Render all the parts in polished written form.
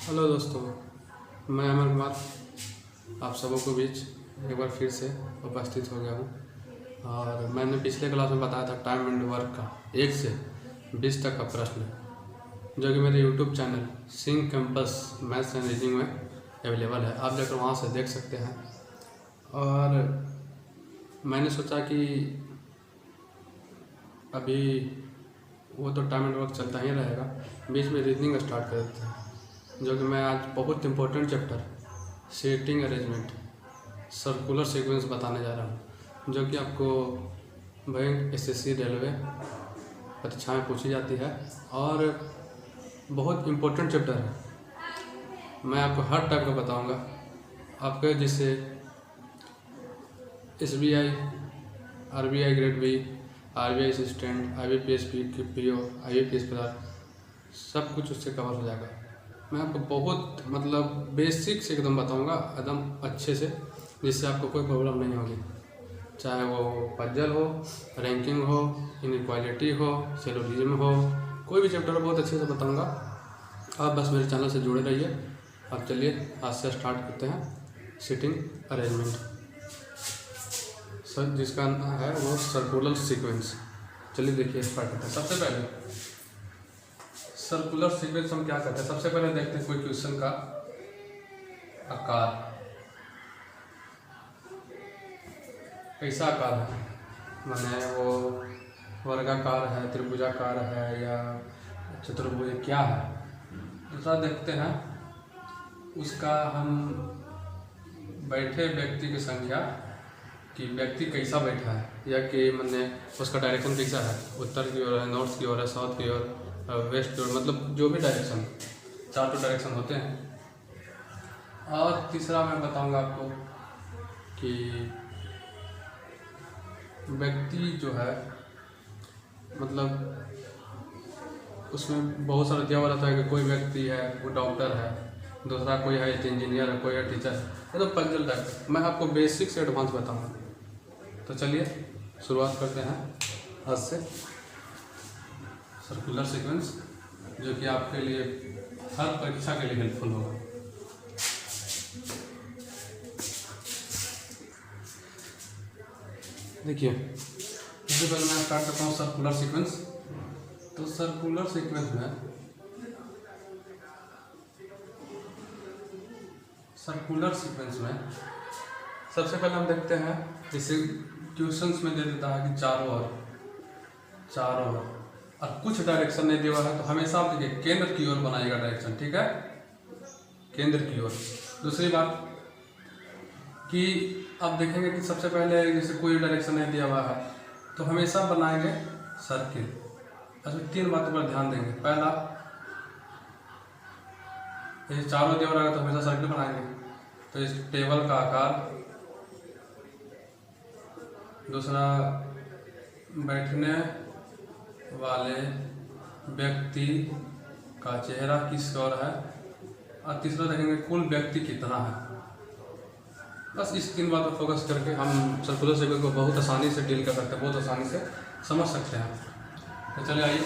Hello दोस्तों, मैं अमर कुमार आप सबों के बीच एक बार फिर से उपस्थित हो गया हूँ। और मैंने पिछले क्लास में बताया था टाइम एंड वर्क का 1 से 20 तक का प्रश्न, जो कि मेरे YouTube channel Singh campus maths and reasoning में अवेलेबल है। आप जाकर वहाँ से देख सकते हैं। और मैंने सोचा कि अभी वो तो टाइम एंड वर्क चलता ही रहेगा, बीच में रीजनिंग स्टार्ट कर देते हैं, जो कि मैं आज बहुत important chapter seating arrangement circular sequence बताने जा रहा हूँ, जो कि आपको बैंक, एसएससी, रेलवे परीक्षा में पूछी जाती है और बहुत इंपॉर्टेंट चैप्टर है। मैं आपको हर टाइप का बताऊँगा आपके, जिससे SBI, RBI grade B, RBI assistant, IBPS PO, IBPS clerk, सब कुछ उससे कवर हो जाएगा। मैं आपको बहुत बेसिक से एकदम बताऊंगा, एकदम अच्छे से, जिससे आपको कोई प्रॉब्लम नहीं होगी। चाहे वो पजल हो, रैंकिंग हो, इनइक्वालिटी हो, सिलोजिज्म हो, कोई भी चैप्टर बहुत अच्छे से बताऊंगा। आप बस मेरे चैनल से जुड़े रहिए। अब चलिए आज से स्टार्ट करते हैं सीटिंग अरेंजमेंट, सर जिसका है वो सर्कुलर सीक्वेंस। चलिए देखिए स्टार्ट करते हैं। सबसे पहले सर्कुलर सीक्वेंस हम क्या करते हैं, सबसे पहले देखते हैं कोई क्वेश्चन का आकार कैसा आकार है, माने वो वर्गाकार है, त्रिभुजाकार है या चतुर्भुज, क्या है। दूसरा देखते हैं उसका हम बैठे व्यक्ति की संख्या, कि व्यक्ति कैसा बैठा है, या कि मैंने उसका डायरेक्शन कैसा है, उत्तर की ओर है, नॉर्थ की ओर है, साउथ की ओर, वेस्ट की ओर, मतलब जो भी डायरेक्शन, 4 तो डायरेक्शन होते हैं। और तीसरा मैं बताऊंगा आपको कि व्यक्ति जो है, मतलब उसमें बहुत सारा दिया हुआ रहता है कि कोई व्यक्ति है वो डॉक्टर है, दूसरा कोई है इंजीनियर है, कोई है टीचर है, ये तो पजल टाइप। मैं आपको बेसिक से एडवांस बताऊंगा। तो चलिए शुरुआत करते हैं आज से सर्कुलर सीक्वेंस, जो कि आपके लिए हर परीक्षा के लिए हेल्पफुल होगा। देखिए सबसे पहले मैं स्टार्ट करता हूँ सर्कुलर सीक्वेंस। तो सर्कुलर सीक्वेंस में सबसे पहले हम देखते हैं, जैसे क्वेश्चंस में दे देता है कि चारों ओर और कुछ डायरेक्शन नहीं दिया हुआ है, तो हमेशा आप देखिए केंद्र की ओर बनाइएगा डायरेक्शन, ठीक है, केंद्र की ओर। दूसरी बात कि आप देखेंगे कि सबसे पहले जैसे कोई डायरेक्शन नहीं दिया हुआ है तो हमेशा बनाएंगे सर्किल। इसमें 3 बातों पर ध्यान देंगे। पहला, ये चारों दिया हुआ है तो हमेशा सर्किल बनाएंगे, तो इस टेबल का आकार। दूसरा, बैठने वाले व्यक्ति का चेहरा किस ओर है। और तीसरा देखेंगे कुल व्यक्ति कितना है। बस इस 3 बातों पर फोकस करके हम सर्कुलर सीक्वेंस को बहुत आसानी से डील कर सकते हैं, बहुत आसानी से समझ सकते हैं। तो चलिए आइए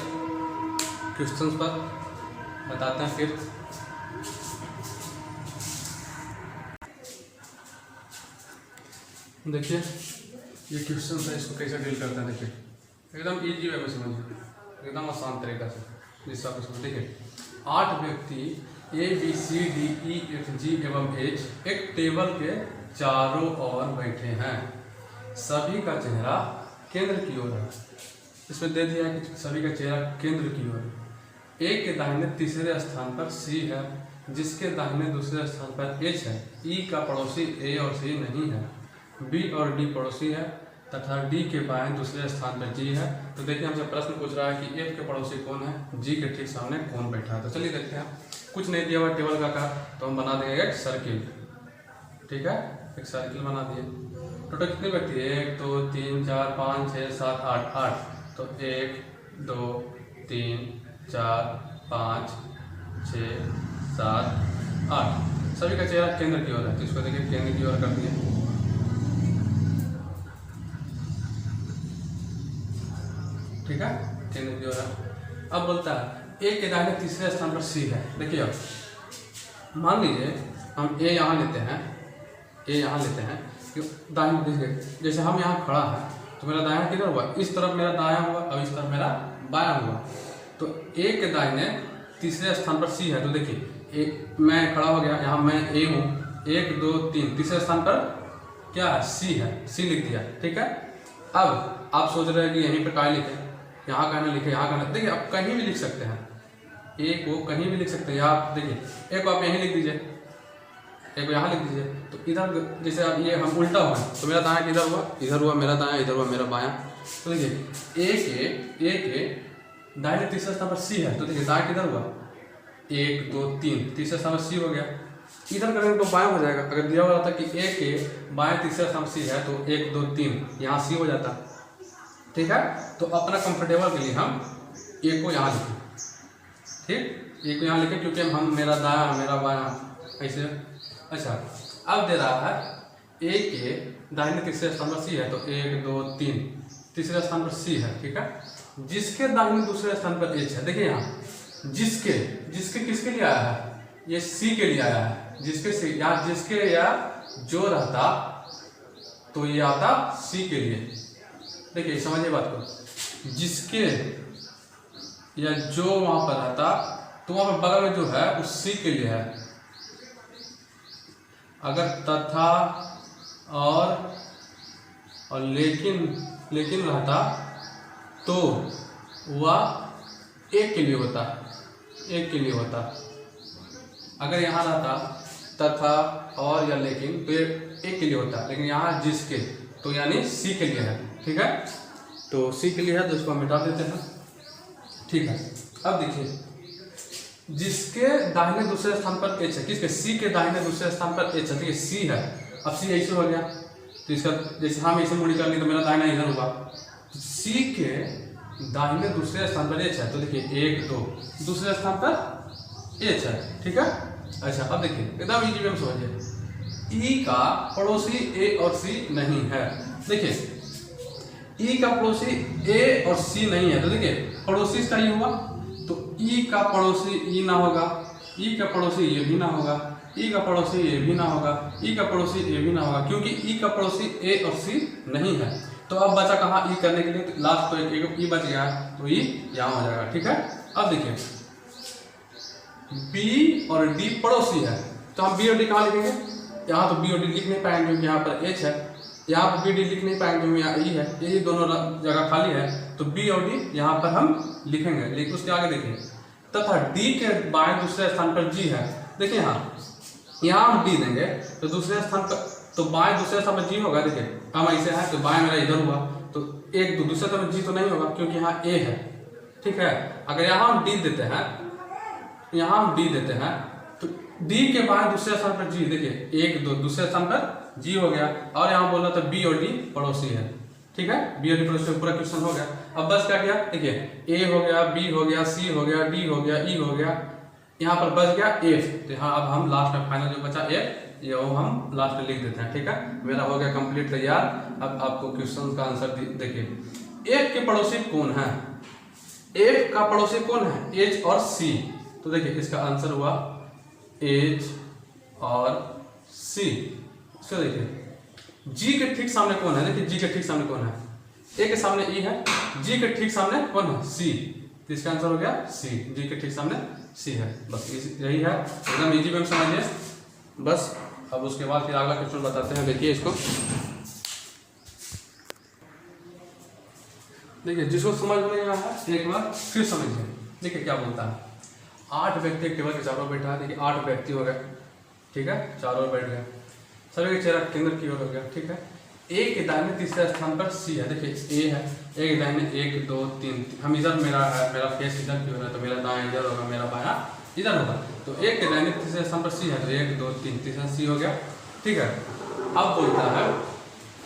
क्वेश्चंस पर बताते हैं। फिर देखिए ये क्वेश्चन है, इसको कैसे डील करते हैं। देखिए एकदम इजी वे में समझिए, एकदम आसान तरीका से, जिससे आप समझ। देखिए 8 व्यक्ति ABCDEFG एवं H एक टेबल के चारों ओर बैठे हैं। सभी का चेहरा केंद्र की ओर है। इसमें दे दिया है कि सभी का चेहरा केंद्र की ओर। ए के दाहिने तीसरे स्थान पर C है, जिसके दाहिने दूसरे स्थान पर H है। E का पड़ोसी A और C नहीं है। B और D पड़ोसी है तथा D के बाएं दूसरे स्थान पर G है। तो देखिए हमसे प्रश्न पूछ रहा है कि F के पड़ोसी कौन है, G के ठीक सामने कौन बैठा है। तो चलिए देखते हैं। कुछ नहीं दिया हुआ टेबल का आकार, तो हम बना देंगे एक सर्किल, ठीक है, एक सर्किल बना दिए। टोटल कितने व्यक्ति, 1 2 3 4 5 6 7 8। तो 1 2 3 4 5 6 7 8, सभी का चेहरा केंद्र की ओर है। तो इसको देखिए केंद्र की ओर कर दिए, ठीक है, केंद्र की ओर है। अब बोलता है ए के दाहिने तीसरे स्थान पर C है। देखिए अब मान लीजिए हम ए यहाँ लेते हैं, ए यहाँ लेते हैं कि दाहिने देखिए, जैसे हम यहाँ खड़ा है तो मेरा दायां किधर हुआ, इस तरफ मेरा दायां हुआ और इस तरफ मेरा बायां हुआ। तो ए के दाहिने तीसरे स्थान पर सी है, तो देखिए मैं खड़ा हो गया, यहाँ मैं ए हूँ, 1 2 3, तीसरे स्थान पर क्या है, सी है, सी लिख दिया, ठीक है। अब आप सोच रहे हैं कि यहीं पर क्या लिखे, यहाँ का ना लिखे, यहाँ का ना, देखिए आप कहीं भी लिख सकते हैं, ए को कहीं भी लिख सकते हैं। आप देखिए ए को आप यहीं लिख दीजिए, एक यहाँ लिख दीजिए। तो इधर जैसे अब ये हम उल्टा हुआ तो मेरा दायां किधर हुआ, इधर हुआ मेरा दायां, इधर हुआ मेरा बायां। तो देखिए ए के दाहिने तीसरे स्थान पर सी है, तो देखिए दायां किधर हुआ, 1 2 3, तीसरे स्थान पर सी हो गया। इधर करेंगे तो बायां हो जाएगा। अगर दिया हुआ था कि ए के बाएं तीसरे स्थान पर सी है तो 1 2 3 यहाँ सी हो जाता, ठीक है। तो अपना कंफर्टेबल के लिए हम ए को यहाँ लिखें, ठीक, ए को यहाँ लिखें क्योंकि हम मेरा दायां मेरा बायां ऐसे। अच्छा, अब दे रहा है ए के दाहिने तीसरे स्थान पर सी है, तो 1 2 3, तीसरे स्थान पर सी है, ठीक है। जिसके दाहिने दूसरे स्थान पर एच है, देखिए यहाँ जिसके जिसके किसके लिए आया है, ये सी के लिए आया है, जिसके सी, यहाँ जिसके या जो रहता तो ये आता सी के लिए। देखिए समझिए बात को, जिसके या जो वहां पर रहता तो वहां पर बगल में जो है उस सी के लिए है। अगर तथा और लेकिन रहता तो वह एक के लिए होता, एक के लिए होता। अगर यहाँ रहता तथा और या लेकिन तो ये एक के लिए होता, लेकिन यहाँ जिसके तो यानी सी के लिए है, ठीक है। तो सी के लिए है तो इसको हम मिटा देते हैं, ठीक है। अब देखिए जिसके दाहिने दूसरे स्थान पर एच है, किसके, सी के दाहिने दूसरे स्थान पर एच है, ठीक है, सी है। अब सी ऐसे हो गया तो इसका जैसे हम ऐसे मुड़ी कर ली तो मेरा दाहिना इधर हुआ। सी के दाहिने दूसरे स्थान पर एच है, तो देखिए 1 2, दूसरे स्थान पर एच है, ठीक है। अच्छा, अब देखिए एकदम इजी वे में समझिए, ई का पड़ोसी ए और सी नहीं है। देखिए ई का पड़ोसी ए और सी नहीं है, तो देखिए पड़ोसी इसका ये हुआ, तो ई का पड़ोसी ई ना होगा, ई का पड़ोसी ये भी ना होगा, ई का पड़ोसी ये भी ना होगा, ई का पड़ोसी ये भी ना होगा, क्योंकि ई का पड़ोसी ए और सी नहीं है। तो अब बचा कहाँ ई करने के लिए, तो लास्ट तो एक ई बच गया, तो ई यहाँ हो जाएगा, ठीक है। अब देखिए बी और डी पड़ोसी है, तो हम बी और डी कहाँ लिखेंगे, यहाँ तो बी और डी लिख नहीं पाएंगे क्योंकि यहाँ पर एच है, यहाँ पर बी डी लिख नहीं पाएंगे क्योंकि यहाँ ई है, ये दोनों जगह खाली है, तो बी और डी यहाँ पर हम लिखेंगे। लेकिन उसके आगे देखिए तथा डी के बाएं दूसरे स्थान पर जी है, देखिए यहाँ हम डी देंगे तो दूसरे स्थान पर, तो बाएं दूसरे स्थान पर जी होगा। देखिए हम ऐसे हैं तो बाएं मेरा इधर हुआ, तो एक तो दूसरे स्थान पर जी तो नहीं होगा क्योंकि यहाँ ए है, ठीक है। अगर यहाँ हम डी देते हैं, यहाँ हम डी देते हैं तो डी के बाएं दूसरे स्थान पर जी, देखिए 1 2, दूसरे स्थान पर जी हो गया। और यहाँ बोल रहा था बी और डी पड़ोसी है, ठीक है, बी और डी पड़ोसी, पूरा क्वेश्चन हो गया। अब बस क्या किया, देखिए ए हो गया, बी हो गया, सी हो गया, डी हो गया, ई हो गया, यहाँ पर बच गया एफ। तो यहाँ अब हम लास्ट में फाइनल जो बचा एफ, ये हम लास्ट में लिख देते हैं, ठीक है। मेरा हो गया कंप्लीट तैयार। अब आपको क्वेश्चन का आंसर देखिए, एफ के पड़ोसी कौन है, एफ का पड़ोसी कौन है, एच और सी। तो देखिए इसका आंसर हुआ एच और सी। इसको देखिए जी के ठीक सामने कौन है, देखिए जी के ठीक सामने कौन है, ए के सामने ई है, जी के ठीक सामने कौन है, सी। तो इसका आंसर हो गया सी, जी के ठीक सामने सी है। बस यही है, एकदम इजी वे में समझिए बस। अब उसके बाद फिर अगला क्वेश्चन बताते हैं। देखिए इसको, देखिए जिसको समझ में नहीं आया है एक बार फिर समझिए। देखिए क्या बोलता है, 8 व्यक्ति एक टेबल के चारों बैठा है। देखिए 8 व्यक्ति हो गए, ठीक है, चारों बैठ गए, सभी का चेहरा केंद्र की ओर हो गया, ठीक है। ए के दाहिने तीसरे स्थान पर सी है, देखिए ए है, ए के दाहिने 1 2 3, हम इधर मेरा है, मेरा फेस इधर की ओर है, तो मेरा दायां इधर होगा, मेरा बायां इधर होगा। तो ए के दाहिने तीसरे स्थान पर सी है, तो 1 2 3, तीसरा सी हो गया, ठीक है। अब बोलता है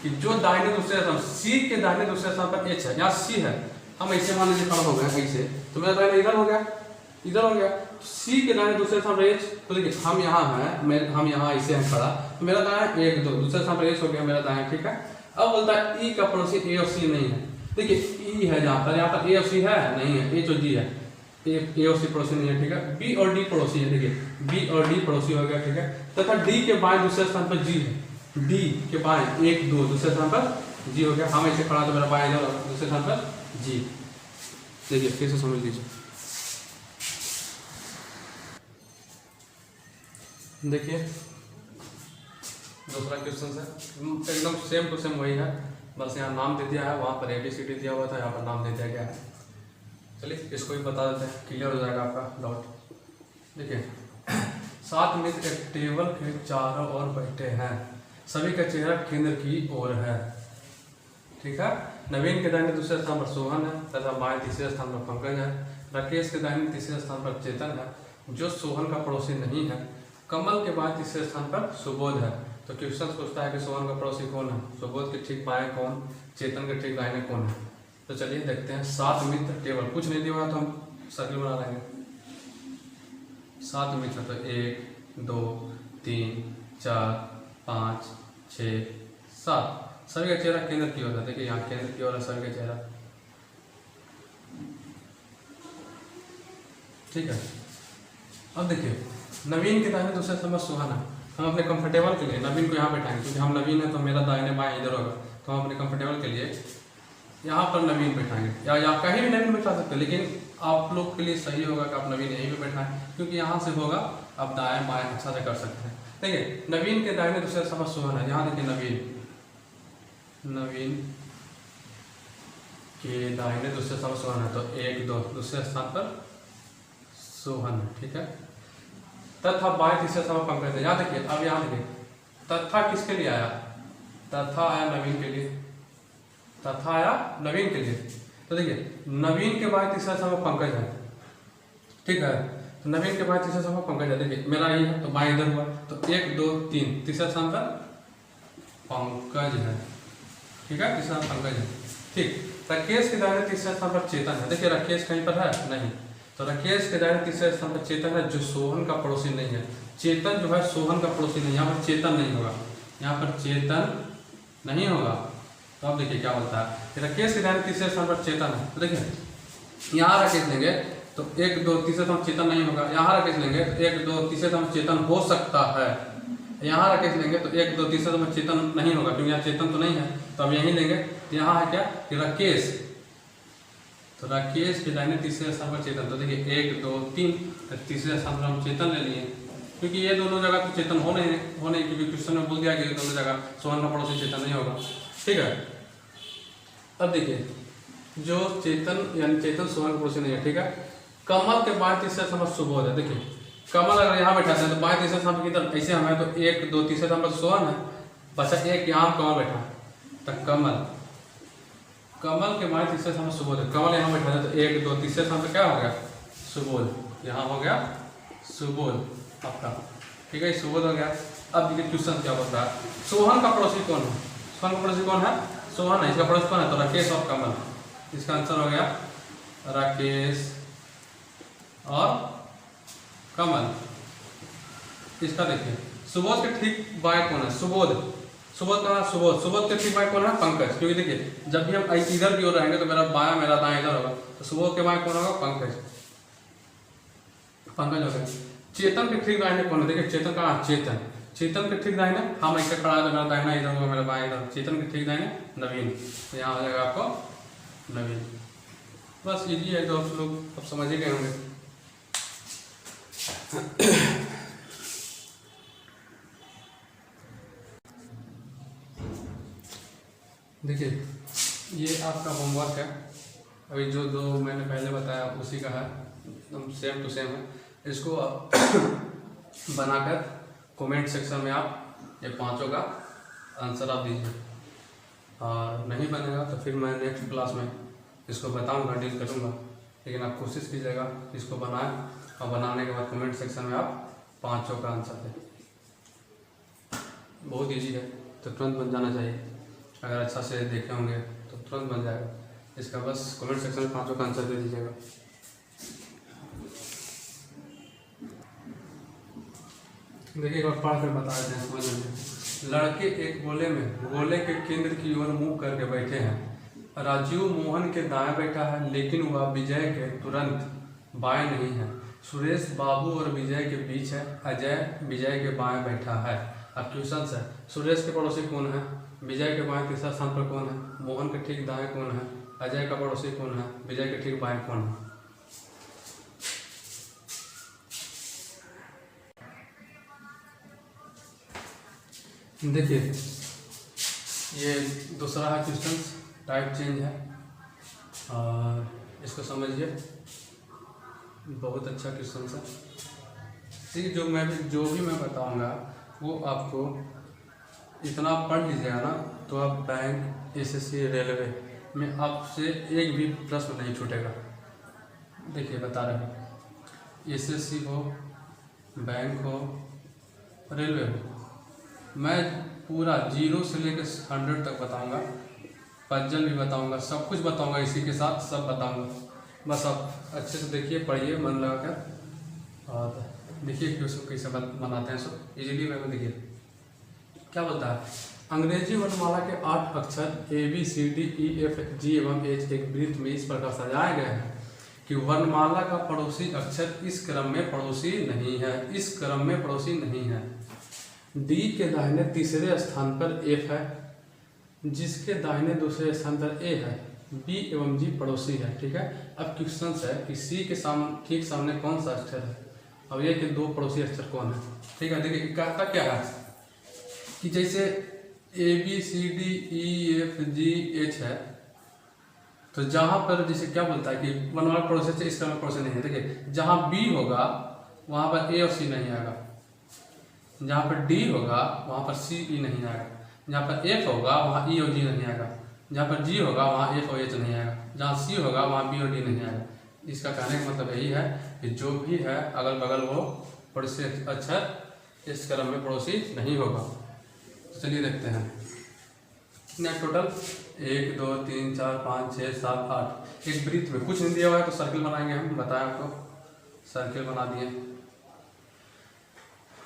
कि जो दाहिने दूसरे स्थान, सी के दाहिने दूसरे स्थान पर एच है, यहाँ सी है, हम ऐसे मान लीजिए खड़ा हो गए ऐसे, तो मेरा दाहिना इधर हो गया, इधर हो गया। तो सी के दाहिने दूसरे स्थान पर एच, तो देखिए हम यहाँ हैं, हम यहाँ ऐसे हैं खड़ा, तो मेरा दायां 1 2, दूसरे स्थान पर एच हो गया मेरा दायां, ठीक है। अब बोलता है ई का पड़ोसी ए और सी नहीं है। देखिए ई है जहाँ पर ए और सी है नहीं है, एच और जी है, ए और सी पड़ोसी नहीं है, ठीक है। बी और डी पड़ोसी है, देखिए बी और डी पड़ोसी हो गया, ठीक है। तथा डी के बाएं दूसरे स्थान पर जी है, डी के बाएं 1 2 दूसरे स्थान पर जी हो गया। हम ऐसे खड़ा तो मेरा बाएं इधर होगा, दूसरे स्थान पर जी। देखिए फिर से समझ लीजिए, देखिए दूसरा क्वेश्चन है एकदम सेम टू सेम वही है, बस यहाँ नाम दे दिया है, वहाँ पर ABCD दिया हुआ था, यहाँ पर नाम दे दिया गया है। चलिए इसको भी बता देते हैं, क्लियर हो जाएगा आपका डाउट। देखिए 7 मित्र एक टेबल के चारों ओर बैठे हैं, सभी का चेहरा केंद्र की ओर है, ठीक है। नवीन के दाहिने दूसरे स्थान पर सोहन है तथा बाएं तीसरे स्थान पर पंकज है। राकेश के दाहिने तीसरे स्थान पर चेतन है जो सोहन का पड़ोसी नहीं है। कमल के बाएं तीसरे स्थान पर सुबोध है। तो क्वेश्चन पूछता है कि सोहन का पड़ोसी कौन है, सुबोध के ठीक बाएं कौन, चेतन के ठीक दाहिने कौन है। तो चलिए देखते हैं। 7 मित्र टेबल, कुछ नहीं दिया हुआ तो हम सर्किल बना लेंगे। 7 मित्र तो 1 2 3 4 5 6 7, सभी का चेहरा केंद्र की ओर है। देखिए यहाँ केंद्र की ओर है सभी का चेहरा, ठीक है। अब देखिए नवीन के दाहिने दूसरे समय सोहन है। हम अपने कंफर्टेबल के लिए नवीन को यहाँ बैठाएंगे, क्योंकि हम नवीन है तो मेरा दाहिने बाएं इधर होगा, तो हम अपने कंफर्टेबल के लिए यहाँ पर नवीन बैठाएंगे, या कहीं भी नवीन बैठा सकते हैं, लेकिन आप लोग के लिए सही होगा कि आप नवीन यहीं पे बैठाएं, क्योंकि यहाँ से होगा आप दाएं बाएं अच्छा से कर सकते हैं। देखिए नवीन के दाहिने दूसरे समय सोहन है, यहाँ देखिए नवीन के दाहिने दूसरे स्थान पर सोहन है, तो 1 2 दूसरे स्थान पर सोहन है, ठीक है। तथा बाएं तीसरे स्थान पर पंकज है। यहाँ देखिए, अब यहाँ देखिए तथा किसके लिए आया, तथा आया नवीन के लिए, तथा आया नवीन के लिए। तो देखिए नवीन के बाएं तीसरे स्थान पर पंकज है, ठीक है। तो नवीन के बाएं तीसरे स्थान पर पंकज है, देखिए मेरा ये है तो बाएं इधर हुआ, तो 1 2 3 तीसरे स्थान पर पंकज है, ठीक है, तीसरा पंकज है, ठीक। राकेश के दाहिने तीसरे स्थान पर चेतन है। देखिए राकेश कहीं पर है नहीं, तो राकेश के दाहिने तीसरे स्थान पर चेतन है जो सोहन का पड़ोसी नहीं है। चेतन जो है सोहन का पड़ोसी नहीं, यहाँ पर चेतन नहीं होगा, यहाँ पर चेतन नहीं होगा। तो अब देखिए क्या बोलता है, राकेश के दाहिने तीसरे स्थान पर चेतन है। तो देखिए यहाँ राकेश लेंगे तो 1 2 तीसरे स्थान चेतन नहीं होगा, यहाँ राकेश लेंगे तो 1 2 तीसरे स्थान चेतन हो सकता है, यहाँ राकेश लेंगे तो 1 2 तीसरे स्थान चेतन नहीं होगा, क्योंकि यहाँ चेतन तो नहीं है, तो अब यहीं लेंगे। तो यहाँ है क्या कि राकेश, तो राकेश के दाहिने तीसरे स्थान पर चेतन, तो देखिए 1 2 3 तीसरे स्थान पर हम चेतन ले लिए, क्योंकि ये दोनों जगह तो चेतन हो नहीं, क्योंकि क्वेश्चन में बोल दिया कि दोनों जगह सोहन का पड़ोसी चेतन नहीं होगा, ठीक है। अब देखिए जो चेतन यानी चेतन सोहन का पड़ोसी नहीं है, ठीक है। कमल के बाएं तीसरे स्थान पर सुबोध है। देखिए कमल अगर यहाँ बैठाते हैं तो बाएं तीसरे स्थान पर किधर, ऐसे हमें तो 1 2 तीसरे स्थान पर सोहन है, बचा 1 यहाँ कमल बैठा, तो कमल के बाएं तीसरे स्थान पर सुबोध है। कमल यहाँ बैठा है तो 1 2 तीसरे स्थान पर क्या हो गया, सुबोध, यहाँ हो गया सुबोध आपका, ठीक है, सुबोध हो गया। अब देखिए क्वेश्चन क्या बोलता है, सोहन का पड़ोसी कौन है, सोहन का पड़ोसी कौन है, सोहन है, इसका पड़ोसी कौन है, तो राकेश और कमल। इसका आंसर हो गया राकेश और कमल। इसका देखिए सुबोध के ठीक बाएं कौन है, सुबोध कौन है, सुबोध के ठीक बाएं कौन है, पंकज। क्योंकि देखिए जब भी हम इधर की ओर रहेंगे तो मेरा बायां मेरा दायां इधर होगा, तो सुबोध के बाएं कौन होगा, पंकज हो गया। चेतन के ठीक दाहिने कौन है, देखिए चेतन कहाँ, चेतन के ठीक दाहिने हम ऐसे खड़ा है तो मेरा दाहिना इधर होगा, मेरा बायां इधर, चेतन के ठीक दाहिने नवीन, तो यहाँ हो जाएगा आपको नवीन। बस इजी है, तो आप लोग अब समझ ही गए होंगे। देखिए ये आपका होमवर्क है, अभी जो 2 मैंने पहले बताया उसी का है, एकदम सेम टू सेम है। इसको बनाकर कमेंट सेक्शन में आप ये 5 का आंसर आप दीजिए, और नहीं बनेगा तो फिर मैं नेक्स्ट क्लास में इसको बताऊंगा, डील करूंगा, लेकिन आप कोशिश कीजिएगा इसको बनाएं, और बनाने के बाद कमेंट सेक्शन में आप 5 का आंसर दें। बहुत ईजी है, तो तुरंत बन जाना चाहिए, अगर अच्छा से देखे होंगे तो तुरंत बन जाएगा। इसका बस कमेंट सेक्शन में 5 का आंसर दे दीजिएगा। देखिए एक बार पढ़ कर बता देते हैं समझ में। लड़के एक गोले के केंद्र की ओर मुंह करके बैठे हैं। राजीव मोहन के दाएं बैठा है, लेकिन वह विजय के तुरंत बाएं नहीं है। सुरेश बाबू और विजय के बीच है, अजय विजय के बाएं बैठा है। अब क्वेश्चन है, सुरेश के पड़ोसी कौन है, विजय के बाएं तीसरा स्थान पर कौन है, मोहन के ठीक दाएं कौन है, अजय का पड़ोसी कौन है, विजय के ठीक बाएं कौन है। देखिए ये दूसरा है क्वेश्चन, टाइप चेंज है और इसको समझिए, बहुत अच्छा क्वेश्चन है। ठीक, जो भी मैं बताऊंगा वो आपको इतना पढ़ लीजिएगा ना तो आप बैंक, एसएससी, रेलवे में आपसे एक भी प्रश्न नहीं छूटेगा। देखिए बता रहे हैं, एसएससी हो, बैंक हो, रेलवे हो, मैं पूरा 0 से लेकर 100 तक बताऊंगा, पजल भी बताऊंगा, सब कुछ बताऊंगा, इसी के साथ सब बताऊंगा। बस आप अच्छे से देखिए, पढ़िए मन लगा कर और देखिए कि उसको कैसे बनाते हैं। सब इजीली वे में देखिए क्या बोलता है। अंग्रेजी वर्णमाला के 8 अक्षर ABCDEFG एवं H एक वृत्त में इस प्रकार सजाए गए हैं कि वर्णमाला का पड़ोसी अक्षर इस क्रम में पड़ोसी नहीं है, इस क्रम में पड़ोसी नहीं है। D के दाहिने तीसरे स्थान पर F है, जिसके दाहिने दूसरे स्थान पर A है। B एवं G पड़ोसी है। ठीक है, अब क्वेश्चन है कि C के ठीक सामने कौन सा अक्षर है। अब ये कि 2 पड़ोसी अक्षर कौन है। ठीक है, देखिए कहता क्या है कि जैसे ABCDEFGH है, तो जहां पर जैसे क्या बोलता है कि वर्णमाला पड़ोसी से इस क्रम में पड़ोसी नहीं है। देखिए जहां B होगा वहां पर A और C नहीं आएगा, जहाँ पर D होगा वहाँ पर C E नहीं आएगा, जहाँ पर F होगा वहाँ E और G नहीं आएगा, जहाँ पर G होगा वहाँ F और H नहीं आएगा, जहाँ C होगा वहाँ B और D नहीं आएगा। इसका कहने का मतलब यही है कि जो भी है अगल बगल वो पड़ोसी अक्षर इस क्रम में पड़ोसी नहीं होगा। तो चलिए देखते हैं कितने टोटल 1 2 3 4 5 6 7 8। एक वृत्त में कुछ नहीं दिया हुआ है तो सर्किल बनाएंगे, हम बताएं आपको, सर्किल बना दिए।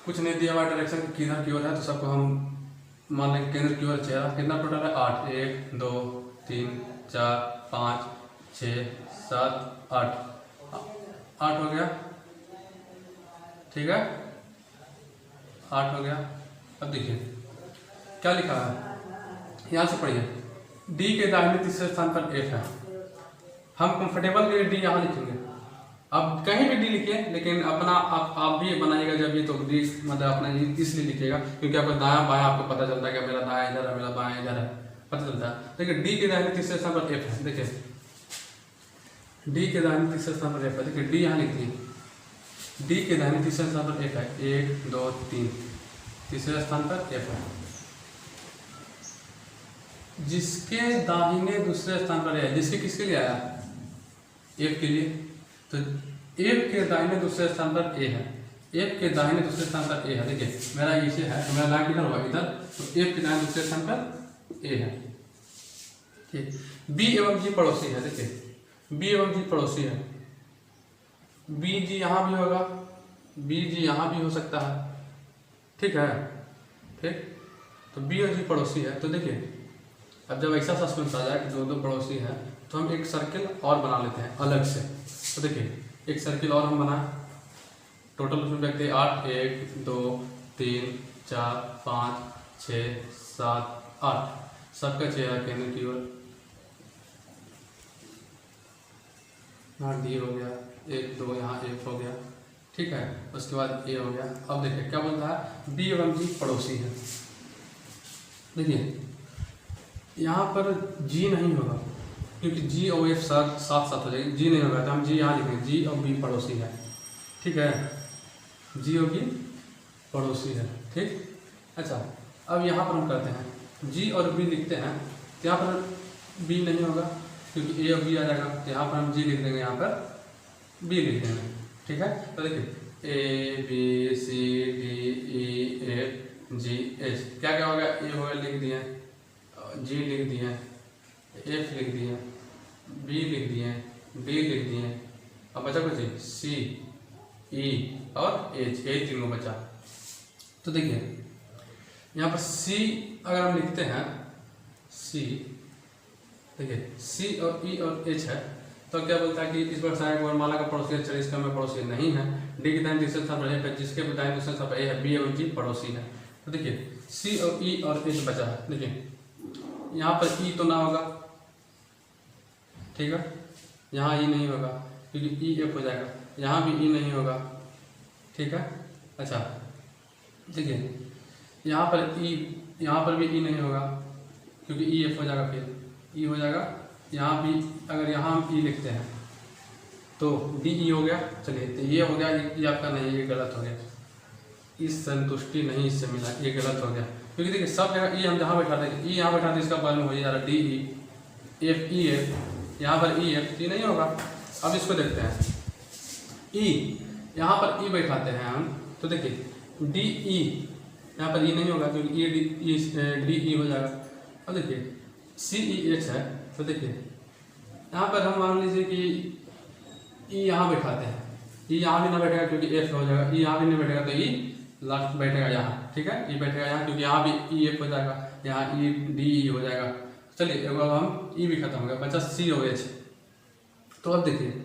कुछ नहीं दिया हुआ डायरेक्शन किधर की ओर है तो सबको हम मान लेंगे केंद्र की ओर चेहरा। कितना टोटल है 8, 1 2 3 4 5 6 7 8 हो गया। ठीक है, 8 हो गया। अब देखिए क्या लिखा है, यहाँ से पढ़िए। D के दाहिने तीसरे स्थान पर F है, हम कंफर्टेबल के लिए D यहाँ लिखेंगे। अब कहीं भी D लिखिए, लेकिन अपना आप भी बनाइएगा जब भी तो D मतलब अपना इसलिए लिखिएगा क्योंकि आपका दायां बायां आपको पता चलता है कि मेरा दायां इधर है, मेरा बायां इधर है, पता चलता है। देखिए D के दाहिने तीसरे स्थान पर F है। देखिए D के दाहिने तीसरे स्थान पर F है। देखिए D यहाँ लिखिए, D के दाहिने तीसरे स्थान पर F है, 1 2 3 तीसरे स्थान पर F है। जिसके दाहिने दूसरे स्थान पर है, जिसके किसके लिए आया, F के लिए, तो F के दाहिने दूसरे स्थान पर A है, F के दाहिने दूसरे स्थान पर A है। देखिए मेरा इसे है तो मेरा लाइन किधर होगा, इधर, तो F के दाहिने दूसरे स्थान पर A है। ठीक, B एवं G पड़ोसी है। देखिए B एवं G पड़ोसी है, BG यहाँ भी होगा, BG यहाँ भी हो सकता है। ठीक है, ठीक, तो B और G पड़ोसी है। तो देखिए अब जब ऐसा सस्पेंस आ जाए कि 2 पड़ोसी हैं तो हम एक सर्किल और बना लेते हैं अलग से। तो देखिए एक सर्किल और हम बनाएं, टोटल उसमें देखते हैं 8 1 2 3 4 5 6 7 8, सबका चेहरा केंद्र की ओर। 8 D हो गया, 1 2 यहाँ F हो गया। ठीक है, उसके बाद A हो गया। अब देखिए क्या बोलता है, B एवं G पड़ोसी है। देखिए यहाँ पर G नहीं होगा क्योंकि G और F साथ साथ हो जाएगी, G नहीं होगा तो हम G यहाँ लिखेंगे, G और B पड़ोसी है। ठीक है, G और B पड़ोसी है। ठीक, अच्छा अब यहाँ पर हम करते हैं G और B लिखते हैं, तो यहाँ पर B नहीं होगा क्योंकि A और B आ जाएगा, तो यहाँ पर हम G लिख देंगे, यहाँ पर B लिख देंगे। ठीक है, तो देखिए A B C D E F G H, क्या क्या होगा, A हो गया लिख दिए, G लिख दिए, F लिख दिए, B लिख दिए, D लिख दिए, अब बचा कुछ C E और H, यही 3 बचा। तो देखिए यहाँ पर C अगर हम लिखते हैं C, देखिए C और E और H है, तो क्या बोलता है कि इस वर्ग वर्णमाला का पड़ोसी अक्षर इसका में पड़ोसी नहीं है। डी के दाहिने दूसरे स्थान पर है, जिसके दाहिने दूसरे स्थान पर ए है, बी एवं जी पड़ोसी है। तो देखिए सी और ई और एच बचा है। देखिए यहाँ पर ई तो ना होगा, ठीक है, यहाँ ई नहीं होगा क्योंकि ई एफ हो जाएगा, यहाँ भी ई नहीं होगा, ठीक है। अच्छा देखिए यहाँ पर भी ई नहीं होगा क्योंकि ई एफ हो जाएगा, फिर ई हो जाएगा। यहाँ भी अगर यहाँ हम ई लिखते हैं तो डी ई हो गया। चलिए तो ये हो गया, ये आपका नहीं, ये गलत हो गया, इस संतुष्टि नहीं इससे मिला, ये गलत हो गया क्योंकि देखिए सब जगह ई हम जहाँ बैठा दें, ई यहाँ बैठा दें, इसका मालूम हो जा रहा D E F E F, यहाँ पर ई एफ, ई नहीं होगा। अब इसको देखते हैं, ई यहाँ पर ई बैठाते हैं हम, तो देखिए डी ई यहाँ पर ई नहीं होगा क्योंकि डी ई हो जाएगा। अब देखिए सी ई एच है, तो देखिए यहाँ पर हम मान लीजिए कि ई यहाँ बैठाते हैं, ई यहाँ भी ना बैठेगा क्योंकि एफ हो जाएगा, ई यहाँ भी नहीं बैठेगा तो ई लास्ट बैठेगा यहाँ, ठीक है, ई बैठेगा यहाँ क्योंकि यहाँ भी ई एफ हो जाएगा, यहाँ ई डी ई हो जाएगा। चलिए अब हम ई भी खत्म हो गया, बचा सी और एच। तो अब देखिए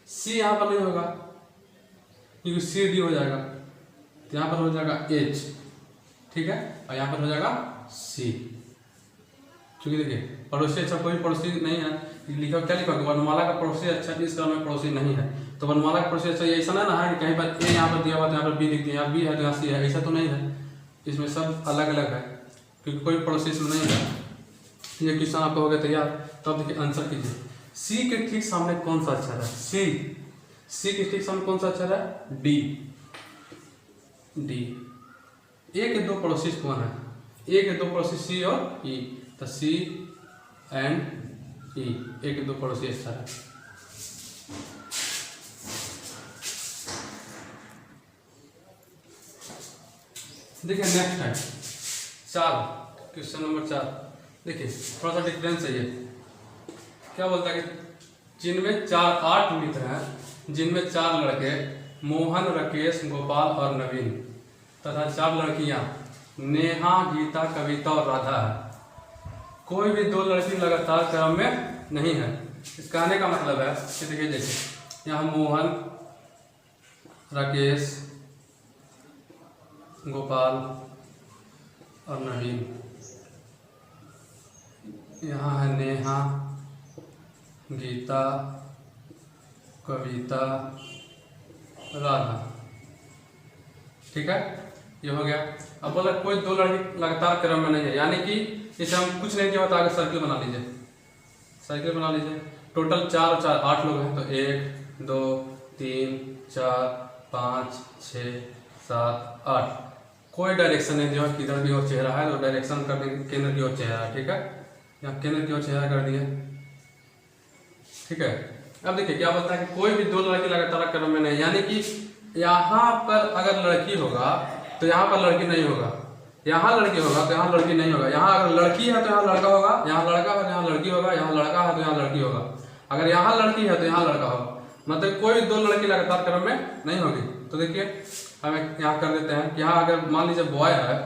सी यहाँ पर नहीं होगा क्योंकि सी डी हो जाएगा, तो यहाँ पर हो जाएगा एच, ठीक है, और यहाँ पर हो जाएगा सी। क्योंकि देखिए पड़ोसी अच्छा कोई पड़ोसी नहीं है, लिखा क्या लिखा वर्णमाला का पड़ोसी अच्छा इस क्रम में पड़ोसी नहीं है। तो वर्णमाला का पड़ोसी अच्छा ऐसा ना है कि कहीं पर ए यहाँ पर दिया हुआ तो यहाँ पर बी लिख दिया, यहाँ बी है तो यहाँ सी है, ऐसा तो नहीं है, इसमें सब अलग अलग है क्योंकि कोई पड़ोसी इसमें नहीं है। ये क्वेश्चन आपका हो गया तैयार। तो अब देखिए आंसर कीजिए, सी के ठीक सामने कौन सा अक्षर है? सी के ठीक सामने कौन सा अक्षर है? डी। ए के दो पड़ोसी कौन है? ए के दो पड़ोसी सी और ई, तो सी एंड ई ए के दो पड़ोसी अक्षर है। देखिए नेक्स्ट है 4, क्वेश्चन नंबर 4। देखिए थोड़ा सा डिफरेंस है ये, क्या बोलता है कि जिनमें 8 मित्र हैं, जिनमें 4 लड़के मोहन, राकेश, गोपाल और नवीन तथा 4 लड़कियां नेहा, गीता, कविता और राधा है। कोई भी 2 लड़की लगातार क्रम में नहीं है। इस कहने का मतलब है कि देखिए जैसे यहाँ मोहन, राकेश, गोपाल और नवीन, यहाँ है नेहा, गीता, कविता, राधा, ठीक है, ये हो गया। अब बोला कोई 2 लड़की लगातार क्रम में नहीं है, यानी कि इसे हम कुछ नहीं किया होता, आगे सर्किल बना लीजिए, सर्किल बना लीजिए। टोटल 4 और 4 8 लोग हैं, तो 1 2 3 4 5 6 7 8। कोई डायरेक्शन नहीं दिया किधर की ओर चेहरा है, तो डायरेक्शन कर देंगे केंद्र की ओर चेहरा है, ठीक है, यहाँ केंद्र की ओर चेहरा कर दिए, ठीक है। अब देखिए क्या बोलता है कि कोई भी 2 लड़की लगातार क्रम में नहीं, यानी कि यहाँ पर अगर लड़की होगा तो यहाँ पर लड़की नहीं होगा, यहाँ लड़की होगा तो यहाँ लड़की नहीं होगा, यहाँ अगर लड़की है तो यहाँ लड़का होगा, यहाँ लड़का है तो यहाँ लड़की होगा, यहाँ लड़का है तो यहाँ लड़की होगा, अगर यहाँ लड़की है तो यहाँ लड़का होगा, मतलब कोई 2 लड़की लगातार क्रम में नहीं होगी। तो देखिए हम यहाँ कर देते हैं, यहाँ अगर मान लीजिए बॉय है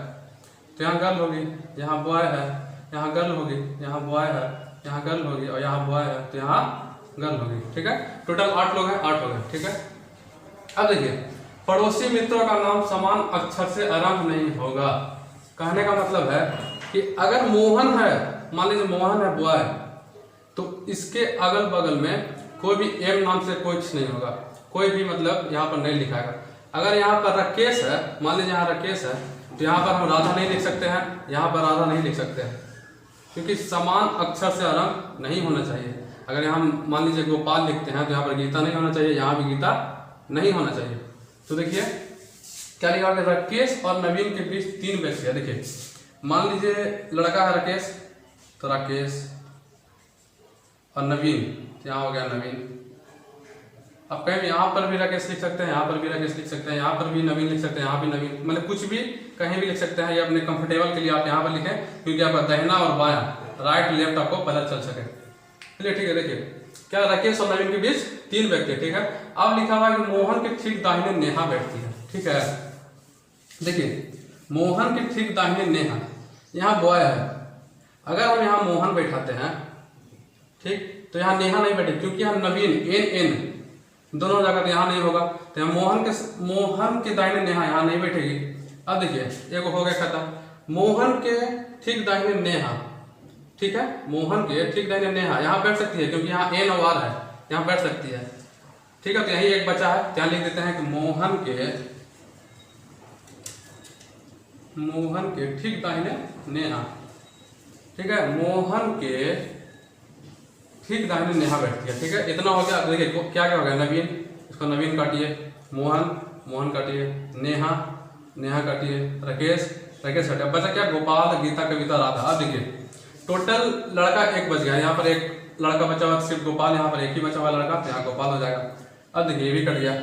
तो यहाँ गर्ल होगी, यहाँ बॉय है, यहाँ गर्ल होगी, यहाँ बॉय है, यहाँ गर्ल होगी, और यहाँ बॉय है तो यहाँ गर्ल होगी, ठीक है। टोटल 8 लोग हैं, 8 हो गए, ठीक है। अब देखिए पड़ोसी मित्रों का नाम समान अक्षर से आरंभ नहीं होगा। कहने का मतलब है कि अगर मोहन है, मान लीजिए मोहन है बॉय, तो इसके अगल बगल में कोई भी एम नाम से कुछ नहीं होगा, कोई भी मतलब यहाँ पर नहीं लिखाएगा। अगर यहाँ पर राकेश है, मान लीजिए यहाँ राकेश है, तो यहाँ पर हम राधा नहीं लिख सकते हैं, यहाँ पर राधा नहीं लिख सकते हैं, क्योंकि समान अक्षर से आरंभ नहीं होना चाहिए। अगर यहाँ मान लीजिए गोपाल लिखते हैं तो यहाँ पर गीता नहीं होना चाहिए, यहाँ भी गीता नहीं होना चाहिए। तो देखिए क्या लिखा है, राकेश और नवीन के बीच 3 व्यक्ति है। देखिए मान लीजिए लड़का है राकेश, तो राकेश और नवीन, यहाँ हो गया नवीन। अब कहीं यहाँ पर भी राकेश लिख सकते हैं, यहाँ पर भी राकेश लिख सकते हैं, यहाँ पर भी नवीन लिख सकते हैं, यहाँ भी नवीन, मतलब कुछ भी कहीं भी लिख सकते हैं। ये अपने कंफर्टेबल के लिए आप यहाँ पर लिखें, क्योंकि आपका दाहिना और बायां, राइट लेफ्ट आपको पता चल सके। चलिए ठीक है, देखिए क्या राकेश और नवीन के बीच 3 व्यक्ति, ठीक है। अब लिखा हुआ है कि मोहन के ठीक दाहिने नेहा बैठती है, ठीक है। देखिए मोहन के ठीक दाहिने नेहा, यहाँ बॉय है, अगर हम यहाँ मोहन बैठाते हैं, ठीक, तो यहाँ नेहा नहीं बैठेगी क्योंकि यहाँ नवीन एन एन दोनों जगह, तो यहाँ नहीं होगा। तो यहाँ मोहन के दाहिने नेहा यहाँ नहीं बैठेगी। अब देखिए एक हो गया खत्म। मोहन के ठीक दाहिने नेहा, ठीक है, मोहन के ठीक दाहिने नेहा यहाँ बैठ सकती है क्योंकि यहाँ एन और आर है, यहाँ बैठ सकती है। ठीक है, तो यही एक बचा है, यहाँ लिख देते हैं कि मोहन के ठीक दाहिने नेहा। ठीक है, मोहन के ठीक दाहिने नेहा बैठती है। ठीक है, इतना हो गया। देखिए क्या क्या हो गया, नवीन, इसको नवीन काटिए, मोहन काटिए, नेहा काटिए, राकेश काटिए। अब बचा क्या, गोपाल, गीता, कविता, राधा। अब देखिए टोटल लड़का एक बच गया, यहाँ पर एक लड़का बचा हुआ सिर्फ गोपाल, यहाँ पर एक ही बचा हुआ लड़का, तो यहाँ गोपाल हो जाएगा। अब देखिए ये भी कट गया,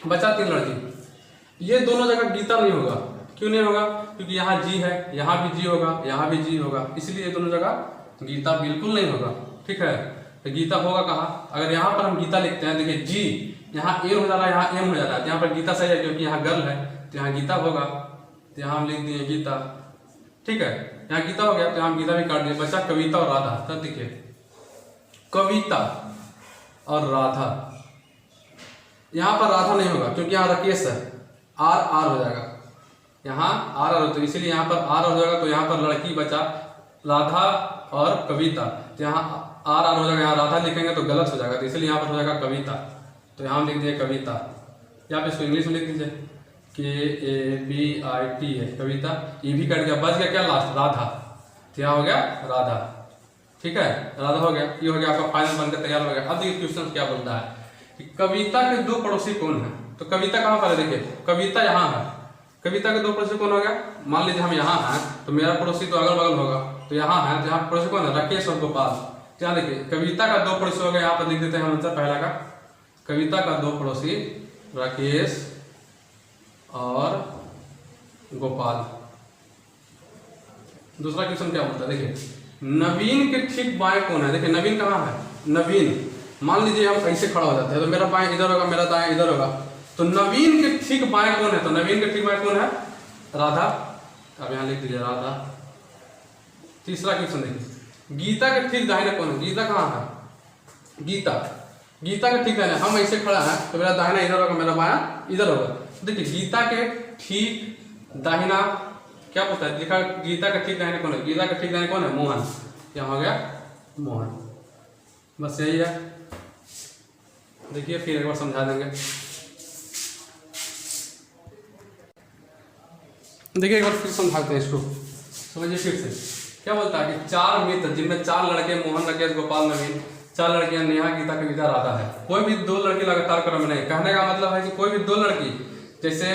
बचा 3 लड़की। ये दोनों जगह गीता नहीं होगा, क्यों नहीं होगा, क्योंकि यहाँ जी है, यहाँ भी जी होगा, यहाँ भी जी होगा, इसलिए ये दोनों जगह गीता बिल्कुल नहीं होगा। ठीक है, तो गीता होगा कहाँ, अगर यहाँ पर हम गीता लिखते हैं, देखिए जी यहाँ ए हो जा रहा है, यहाँ एम हो जा रहा है, तो यहाँ पर गीता सही है क्योंकि यहाँ गर्ल है, तो यहाँ गीता होगा, तो यहाँ हम लिख दिए गीता। ठीक है, यहाँ गीता हो गया, तो यहाँ गीता भी काट दिए, बचा कविता और राधा। तब देखिए कविता और राधा, यहाँ पर राधा नहीं होगा क्योंकि यहाँ राकेश है, आर आर हो जाएगा, यहाँ आर आर होता है, इसीलिए यहाँ पर आर हो जाएगा। तो यहाँ पर लड़की बचा राधा और कविता, तो यहाँ आर आर हो जाएगा, यहाँ राधा लिखेंगे तो गलत हो जाएगा, तो इसलिए यहाँ पर हो जाएगा कविता। तो यहाँ हम लिख दिए कविता, या आप इसको इंग्लिश में लिख दीजिए KAVIT है कविता। ये भी कट गया, बच गया क्या लास्ट, राधा, तो यहाँ हो गया राधा। ठीक है, राधा हो गया, ये हो गया आपका फाइनल बनकर तैयार हो गया। अब देखिए क्वेश्चन क्या बोलता है कि कविता के 2 पड़ोसी कौन है। तो कविता कहाँ पर है, देखिए कविता यहाँ है, कविता के 2 पड़ोसी कौन हो गया, मान लीजिए हम यहाँ हैं तो मेरा पड़ोसी तो अगल बगल होगा, तो यहाँ है, तो यहाँ पड़ोसी कौन है, राकेश और गोपाल। तो यहाँ देखिए कविता का 2 पड़ोसी हो गया, यहाँ पर लिख देते हैं हम आंसर पहला का, कविता का 2 पड़ोसी राकेश और गोपाल। दूसरा क्वेश्चन क्या बोलता है, देखिए नवीन के ठीक बाएं कौन है। देखिए नवीन कहाँ है, नवीन मान लीजिए हम ऐसे खड़ा हो जाते हैं, तो मेरा बाएं इधर होगा, मेरा दाएं इधर होगा, तो नवीन के ठीक बाएं कौन है, तो नवीन के ठीक बाएं कौन है, राधा। अब यहाँ लिख दीजिए राधा। तीसरा क्वेश्चन देखिए गीता के ठीक दाहिने कौन है, गीता कहाँ है, गीता के ठीक दाहिने, हम ऐसे खड़ा है तो मेरा दाहिना इधर होगा, मेरा बायां इधर होगा। देखिए गीता के ठीक दाहिना क्या पूछता है, लिखा गीता के ठीक दाहिने कौन है, गीता के ठीक दाहिने कौन है, मोहन। क्या हो गया, मोहन। बस यही है, देखिए फिर एक बार समझा देंगे। देखिए एक बार फिर समझाते हैं इसको, समझिए फिर से। क्या बोलता है कि 4 मित्र जिनमें 4 लड़के मोहन, राकेश, गोपाल, नवीन, 4 लड़कियां नेहा, गीता, कविता, राधा है। कोई भी 2 लड़की लगातार क्रम में नहीं, कहने का मतलब है कि कोई भी 2 लड़की, जैसे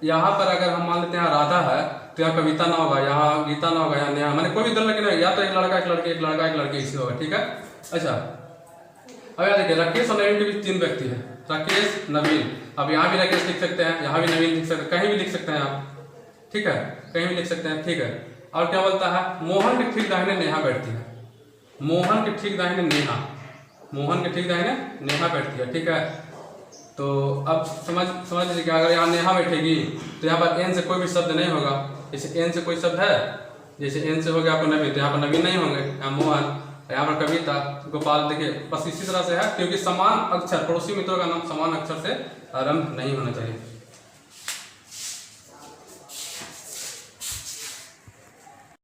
यहाँ पर अगर हम मान लेते हैं राधा है तो यहाँ कविता ना होगा, यहाँ गीता ना होगा, यहाँ नेहा, मैंने कोई भी 2 लड़की नहीं, या तो एक लड़का एक लड़की, एक लड़का एक लड़की, इसी होगा। ठीक है, अच्छा अब याद देखिए राकेश और नवीन के बीच 3 व्यक्ति है, राकेश, नवीन। अब यहाँ भी राकेश लिख सकते हैं, यहाँ भी नवीन लिख सकते हैं, कहीं भी लिख सकते हैं आप। ठीक है, कहीं भी लिख सकते हैं। ठीक है, और क्या बोलता है, मोहन के ठीक दाहिने नेहा बैठती है, मोहन के ठीक दाहिने नेहा, मोहन के ठीक दाहिने नेहा बैठती है। ठीक है, तो अब समझ लीजिए कि अगर यहाँ नेहा बैठेगी तो यहाँ पर एन से कोई भी शब्द नहीं होगा, जैसे एन से कोई शब्द है, जैसे एन से हो गया आपको नवीन, तो यहाँ पर नवीन नहीं होंगे, यहाँ मोहन, यहाँ पर कविता, गोपाल। देखिए बस इसी तरह से है, क्योंकि समान अक्षर, पड़ोसी मित्रों का नाम समान अक्षर से आरंभ नहीं होना चाहिए।